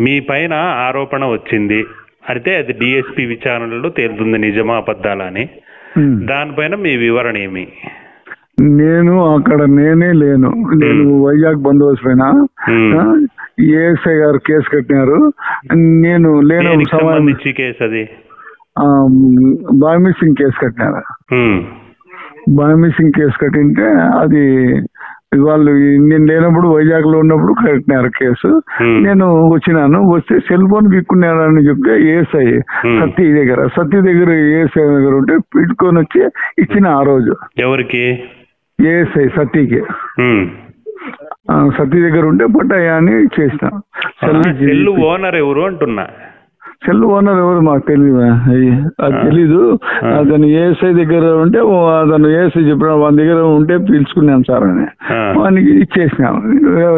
మీ పైన ఆరోపణ వచ్చింది, అయితే అది డిఎస్పీ విచారణలో తేలుతుంది నిజమా అబద్ధాలా అని. దానిపైన మీ వివరణ ఏమి? నేను అక్కడ నేనే లేను. నేను వైజాగ్ బందోబస్తు పైన ఏఎస్ఐ గారు కేసు కట్టినారు. నేను లేను. సంబంధించి కేసు అది బాయ్ మిస్సింగ్ కేసు కట్టినారు. బాయ్ మిస్సింగ్ కేసు కట్టింటే అది వాళ్ళు నేను లేనప్పుడు వైజాగ్ లో ఉన్నప్పుడు కట్టినారు కేసు. నేను వచ్చినాను. వస్తే సెల్ ఫోన్ గిక్కున్నారని చెప్తే ఏఎస్ఐ సత్య దగ్గర ఏఎస్ఐ దగ్గర ఉంటే పిట్టుకొని వచ్చి ఇచ్చిన ఆ రోజు. ఎవరికి? ఏఎస్ఐ సత్యకి. సత్య దగ్గర ఉంటే పట్టయ్యా అని చేసిన. సెల్ ఓనర్ ఎవరు అంటున్నా? సెల్ ఓనర్ ఎవరు మాకు తెలియదు. అది తెలీదు. అతను ఏఎస్ఐ దగ్గర ఉంటే అతను ఏఎస్ఐ చెప్పిన వాళ్ళ దగ్గర ఉంటే పిలుచుకున్నాం సార్ అని వానికి ఇచ్చేసినాం.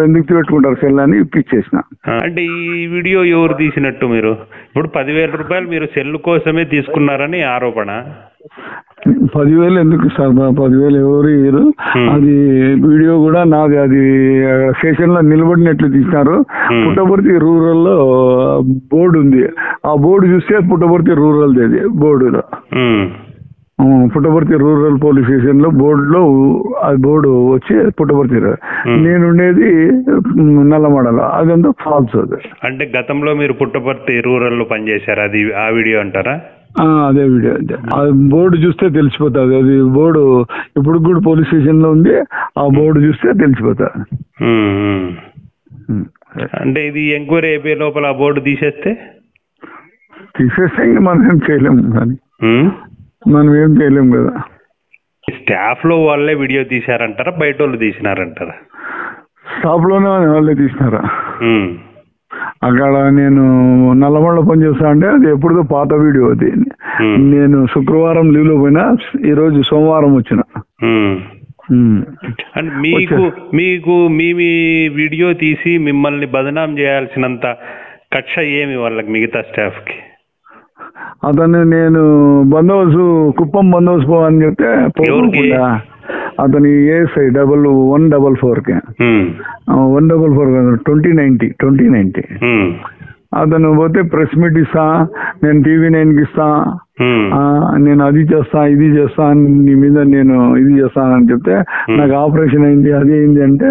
ఎందుకు పెట్టుకుంటారు సెల్ అని ఇప్పించేసిన. అంటే ఈ వీడియో ఎవరు తీసినట్టు? మీరు ఇప్పుడు 10,000 రూపాయలు మీరు సెల్ కోసమే తీసుకున్నారని ఆరోపణ. 10,000 ఎందుకు సార్? 10,000 ఎవరు ఇయ్యరు. అది వీడియో కూడా నాది. అది స్టేషన్ లో నిలబడినట్లు తీసినారు. పుట్టపర్తి రూరల్ లో బోర్డు ఉంది. ఆ బోర్డు చూస్తే పుట్టపర్తి రూరల్ అది బోర్డులో. పుట్టపర్తి రూరల్ పోలీస్ స్టేషన్ లో బోర్డులో అది బోర్డు వచ్చి పుట్టపర్తి. నేను ఉండేది నల్లమడలో. అదంతా ఫాల్స్. అది అంటే గతంలో మీరు పుట్టపర్తి రూరల్ లో పనిచేశారు, అది ఆ వీడియో అంటారా? అదే వీడియో. అది బోర్డు చూస్తే తెలిసిపోతుంది. అది బోర్డు ఇప్పుడు కూడా పోలీస్ స్టేషన్ లో ఉంది. ఆ బోర్డు చూస్తే తెలిసిపోతుంది. అంటే ఇది ఎంక్వైరీ అయిపోయే లోపల ఆ బోర్డు తీసేస్తే ఇంకా మనం ఏం చేయలేము. కానీ మనం ఏం చేయలేము కదా. స్టాఫ్ లో వాళ్ళే వీడియో తీశారంటారా, బయట వాళ్ళు తీసినారంటారా? స్టాఫ్ లోనే వాళ్ళే తీసినారా? అక్కడ నేను నల్లమల్ల పనిచేస్తా అంటే అది ఎప్పుడుదో పాత వీడియో. అది నేను శుక్రవారం లీవ్ లో పోయినా, ఈ రోజు సోమవారం వచ్చిన. మీకు మీ వీడియో తీసి మిమ్మల్ని బదనాం చేయాల్సినంత కక్ష ఏమి వాళ్ళకి మిగతా స్టాఫ్ కి? అతను నేను బందోబస్తు కుప్పం బందోబస్తు పోవని చెప్తే పోకుండా అతని ఏఎస్ఐ 144 2090 అతను పోతే ప్రెస్ మీట్ ఇస్తా, నేను TV9కి ఇస్తా, నేను అది చేస్తా ఇది చేస్తా, నీ మీద నేను ఇది చేస్తానని చెప్తే నాకు ఆపరేషన్ అయింది అది అయింది అంటే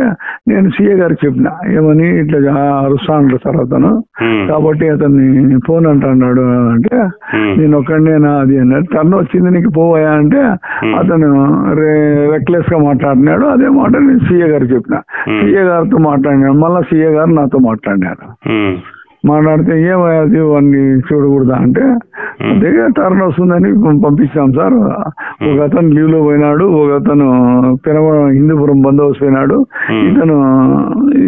నేను సీఏ గారికి చెప్పిన. ఏమని ఇట్లా అరుస్తా అంటారు సార్ అతను, కాబట్టి అతన్ని ఫోన్ అంటున్నాడు అంటే నేను ఒక్కడనేనా అది అన్నాడు. టర్న్ వచ్చింది నీకు పోవయా అంటే అతను రెక్లెస్ గా మాట్లాడినాడు. అదే మాట నేను సీఏ గారికి చెప్పిన. సీఏ గారితో మాట్లాడినాడు. మళ్ళీ సీఏ గారు నాతో మాట్లాడినారు. మాట్లాడితే ఏమయ్యాది వాడిని చూడకూడదా అంటే అదే టర్న్ వస్తుందని పంపించాం సార్. ఒక అతను లీవ్ లో పోయినాడు, ఒక అతను హిందూపురం బందోబస్తు పోయినాడు, ఇతను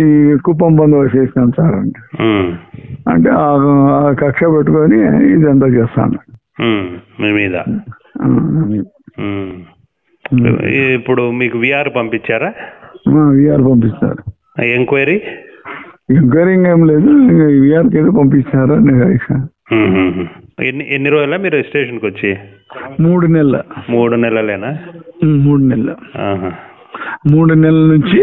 ఈ కుప్పం బందోబస్తు చేసినాం సార్ అంటే ఆ కక్ష పెట్టుకొని ఇదంతా చేస్తాను. ఇప్పుడు మీకు విఆర్ పంపించారా? విఆర్ పంపిస్తారు. ఎంక్వైరీ ఏం లేదు, విఆర్కి ఏదో పంపించారు. ఎన్ని రోజుల మీరు స్టేషన్కి వచ్చి? 3 నెలలు. 3 నెలలేనా? 3 నెలలు. 3 నెలల నుంచి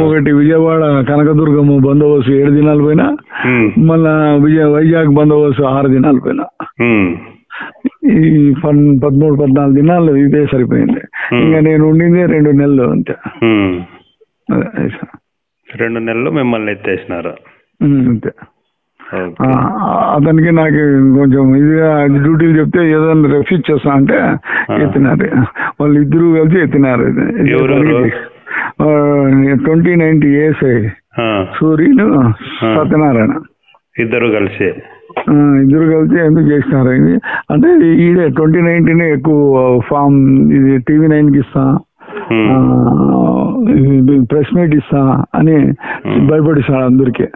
ఒకటి విజయవాడ కనకదుర్గమ్మ బందోబస్తు 7 దినాలు పోయినా, మళ్ళా వైజాగ్ బందోబస్తు 6 దినాలు పోయినా. ఈ 13-14 దినాలు ఇదే సరిపోయింది. ఇంకా నేను ఉండిందే 2 నెలలు అంతే. 2 నెలలు మిమ్మల్ని ఎత్తేసినారు అంతే. అతనికి నాకు కొంచెం ఇదిగా డ్యూటీలు చెప్తే ఏదైనా రెఫ్యూజ్ చేస్తా అంటే ఎత్తినారు. వాళ్ళు ఇద్దరు కలిసి ఎత్తినారు. 2090 ఏఎస్ఐ సూర్యును సత్యనారాయణ ఇద్దరు కలిసి ఎందుకు చేసినారు అంటే ఈడే 2090 ఎక్కువ ఫామ్ ఇది TV9కి ఇస్తా, ప్రెస్ మీట్ ఇస్తా అని భయపడిస్తాడు అందరికి.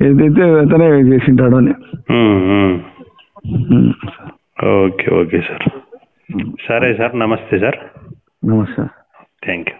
ఏదైతే అతనే చేసింటాడు అని. Okay okay sir. సరే సార్, నమస్తే సార్. నమస్తే. Thank you.